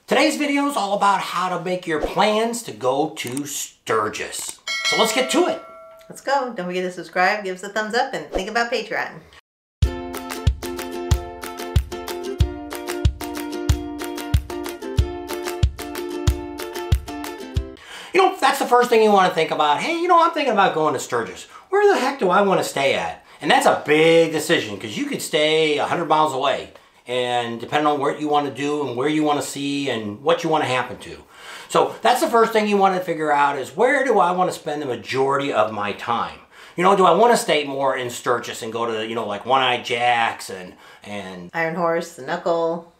Today's video is all about how to make your plans to go to Sturgis. So let's get to it. Let's go. Don't forget to subscribe, give us a thumbs up, and think about Patreon. You know, that's the first thing you want to think about. Hey, you know, I'm thinking about going to Sturgis. Where the heck do I want to stay at? And that's a big decision because you could stay 100 miles away. And depending on what you want to do and where you want to see and what you want to happen to. So that's the first thing you want to figure out is where do I want to spend the majority of my time? You know, do I want to stay more in Sturgis and go to, you know, like One-Eyed Jack's and Iron Horse, the Knuckle.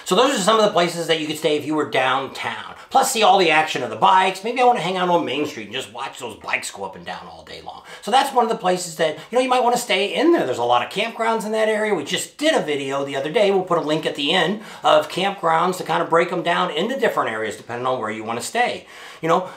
So those are some of the places that you could stay if you were downtown. Plus see all the action of the bikes. Maybe I want to hang out on Main Street and just watch those bikes go up and down all day long. So that's one of the places that, you know, you might want to stay in there. There's a lot of campgrounds in that area. We just did a video the other day. We'll put a link at the end of campgrounds to kind of break them down into different areas depending on where you want to stay. You know,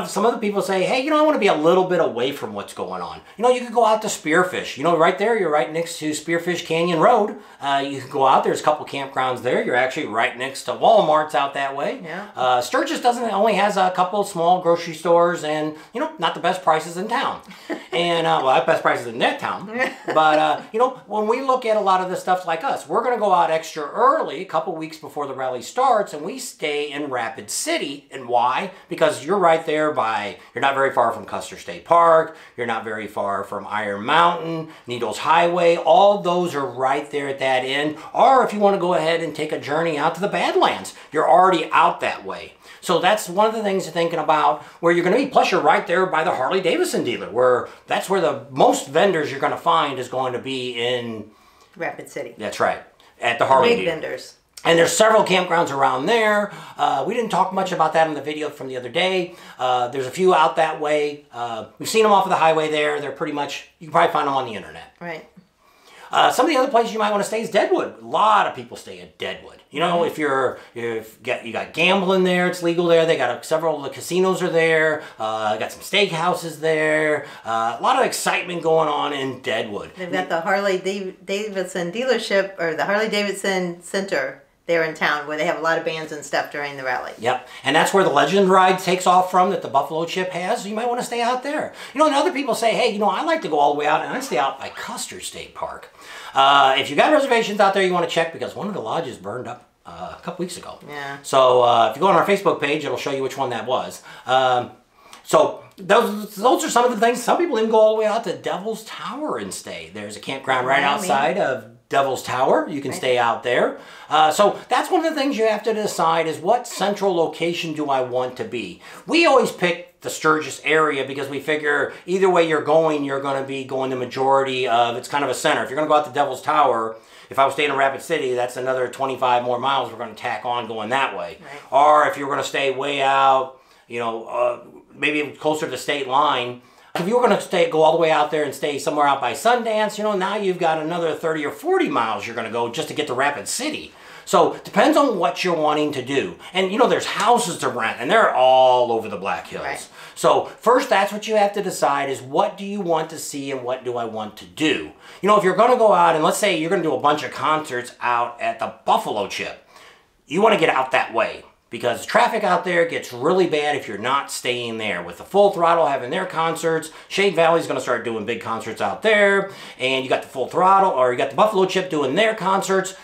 some other people say, hey, you know, I want to be a little bit away from what's going on. You know, you could go out to Spearfish. You know, right there, you're right next to Spearfish Canyon Road. You can go out. There's a couple campgrounds there. You're actually right next to Walmart's out that way. Yeah. Sturgis only has a couple of small grocery stores and, you know, not the best prices in town. And, well, best prices in that town. But, you know, when we look at a lot of the stuff like us, we're going to go out extra early, a couple weeks before the rally starts, and we stay in Rapid City. And why? Because you're right there you're not very far from Custer State Park, you're not very far from Iron Mountain, Needles Highway, all those are right there at that end. Or if you want to go ahead and take a journey out to the Badlands, you're already out that way. So that's one of the things you're thinking about where you're going to be. Plus you're right there by the Harley-Davidson dealer, that's where the most vendors you're going to find is going to be in Rapid City. That's right, at the Harley dealer. Vendors. And there's several campgrounds around there. We didn't talk much about that in the video from the other day. There's a few out that way. We've seen them off of the highway there. They're pretty much, you can probably find them on the internet. Right. Some of the other places you might want to stay is Deadwood. A lot of people stay at Deadwood. You know, if you got gambling there, it's legal there. They got several of the casinos are there. Got some steakhouses there. A lot of excitement going on in Deadwood. They've got the Harley-Davidson dealership, or the Harley-Davidson Center there in town, where they have a lot of bands and stuff during the rally. Yep, and that's where the Legend Ride takes off from that the Buffalo Chip has, so you might want to stay out there. You know, and other people say, hey, you know, I like to go all the way out, and I stay out by Custer State Park. If you got reservations out there, you want to check, because one of the lodges burned up a couple weeks ago. Yeah. So if you go on our Facebook page, it'll show you which one that was. So those are some of the things. Some people even go all the way out to Devil's Tower and stay. There's a campground right outside of Devil's Tower. You can stay out there. So that's one of the things you have to decide is what central location do I want to be. We always pick the Sturgis area because we figure either way you're going to be going the majority of, it's kind of a center. If you're going to go out to Devil's Tower, if I was staying in Rapid City, that's another 25 more miles we're going to tack on going that way. Right. Or if you're going to stay way out, you know, maybe closer to the state line. If you were going to go all the way out there and stay somewhere out by Sundance, you know, now you've got another 30 or 40 miles you're going to go just to get to Rapid City. So it depends on what you're wanting to do. And, you know, there's houses to rent, and they're all over the Black Hills. Right. So first, that's what you have to decide is what do you want to see and what do I want to do? You know, if you're going to go out and let's say you're going to do a bunch of concerts out at the Buffalo Chip, you want to get out that way. Because traffic out there gets really bad if you're not staying there. With the Full Throttle having their concerts, Shade Valley's going to start doing big concerts out there. And you got the Full Throttle, or you got the Buffalo Chip doing their concerts.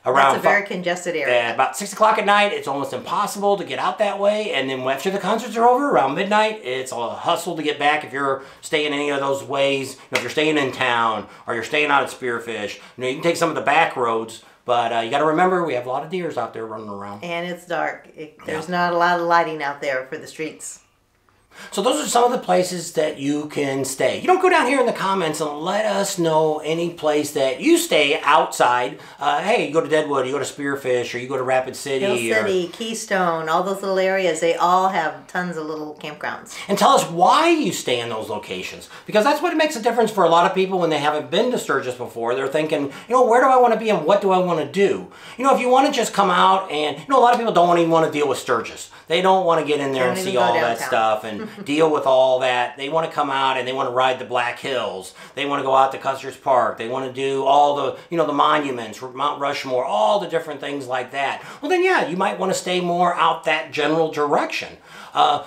That's a very congested area. About 6 o'clock at night, it's almost impossible to get out that way. And then after the concerts are over, around midnight, it's a hustle to get back if you're staying any of those ways. You know, if you're staying in town or you're staying out at Spearfish, you know, you can take some of the back roads. But you got to remember, we have a lot of deers out there running around. And it's dark. There's not a lot of lighting out there for the streets. So those are some of the places that you can stay. You don't go down here in the comments and let us know any place that you stay outside. Hey, you go to Deadwood, you go to Spearfish, or you go to Rapid City. Hill City, Keystone, all those little areas, they all have tons of little campgrounds. And tell us why you stay in those locations. Because that's what makes a difference for a lot of people when they haven't been to Sturgis before. They're thinking, you know, where do I want to be and what do I want to do? You know, if you want to just come out and, you know, a lot of people don't even want to deal with Sturgis. They don't want to get in there and see all that stuff and and deal with all that. They want to come out and they want to ride the Black Hills. They want to go out to Custer's Park. They want to do all the, the monuments, Mount Rushmore, all the different things like that. Well, then, yeah, you might want to stay more out that general direction.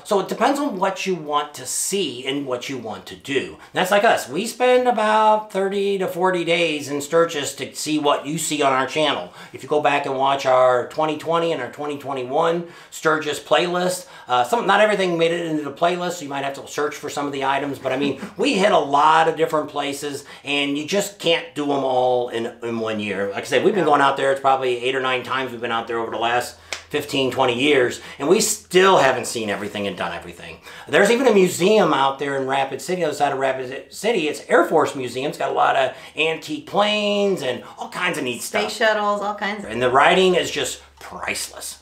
So it depends on what you want to see and what you want to do. That's like us. We spend about 30 to 40 days in Sturgis to see what you see on our channel. If you go back and watch our 2020 and our 2021 Sturgis playlist, not everything made it into the playlist, so you might have to search for some of the items, but I mean, we hit a lot of different places, and you just can't do them all in 1 year. Like I said, we've been going out there, it's probably 8 or 9 times we've been out there over the last 15, 20 years, and we still haven't seen everything and done everything. There's even a museum out there in Rapid City, other side of Rapid City. It's Air Force Museum. It's got a lot of antique planes and all kinds of neat stuff. Space shuttles, all kinds. And the riding is just priceless.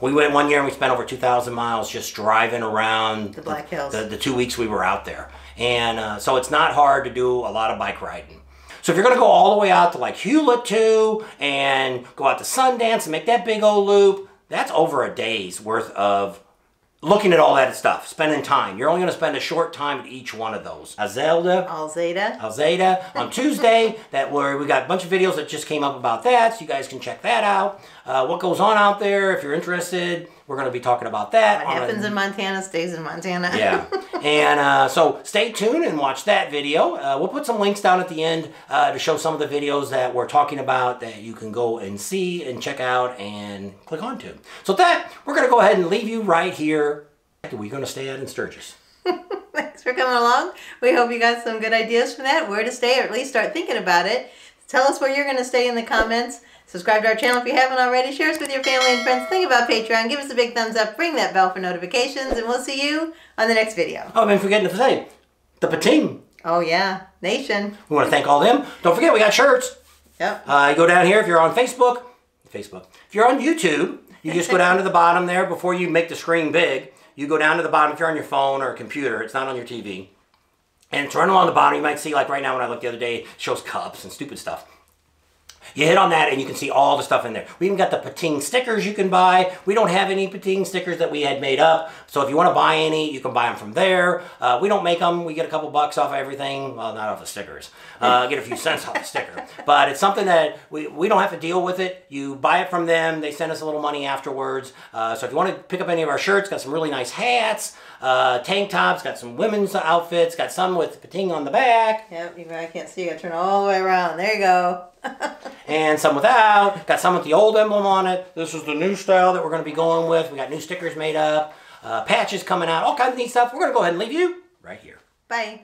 We went 1 year and we spent over 2,000 miles just driving around the Black Hills. The 2 weeks we were out there. And so it's not hard to do a lot of bike riding. So if you're going to go all the way out to like Hewlett too, and go out to Sundance and make that big old loop, that's over a day's worth of looking at all that stuff, spending time. You're only going to spend a short time at each one of those. Alzada on Tuesday, we got a bunch of videos that just came up about that, so you guys can check that out. What goes on out there, if you're interested, we're going to be talking about that. What happens in Montana stays in Montana. Yeah. And so stay tuned and watch that video. We'll put some links down at the end to show some of the videos that we're talking about that you can go and see and check out and click on to. So with that, we're going to go ahead and leave you right here. We're going to stay out in Sturgis. Thanks for coming along. We hope you got some good ideas from that, where to stay, or at least start thinking about it. Tell us where you're going to stay in the comments. Subscribe to our channel if you haven't already. Share us with your family and friends. Think about Patreon. Give us a big thumbs up. Ring that bell for notifications. And we'll see you on the next video. Oh, I've been forgetting to say, the Pating. Oh, yeah. Nation. We want to thank all them. Don't forget, we got shirts. Yep. You go down here if you're on Facebook. If you're on YouTube, you just go down to the bottom there before you make the screen big. You go down to the bottom if you're on your phone or a computer. It's not on your TV. And it's right along the bottom. You might see, like right now when I looked the other day, it shows cups and stupid stuff. You hit on that and you can see all the stuff in there. We even got the Pating stickers you can buy. We don't have any Pating stickers that we had made up. So if you want to buy any, you can buy them from there. We don't make them. We get a couple bucks off everything. Well, not off the stickers. Get a few cents off the sticker. But it's something that we don't have to deal with it. You buy it from them. They send us a little money afterwards. So if you want to pick up any of our shirts, got some really nice hats, tank tops, got some women's outfits, got some with Pating on the back. Yep, I can't see. You got to turn all the way around. There you go. And some without. Got some with the old emblem on it. This is the new style that we're going to be going with. We got new stickers made up, patches coming out, all kinds of neat stuff. We're going to go ahead and leave you right here. Bye.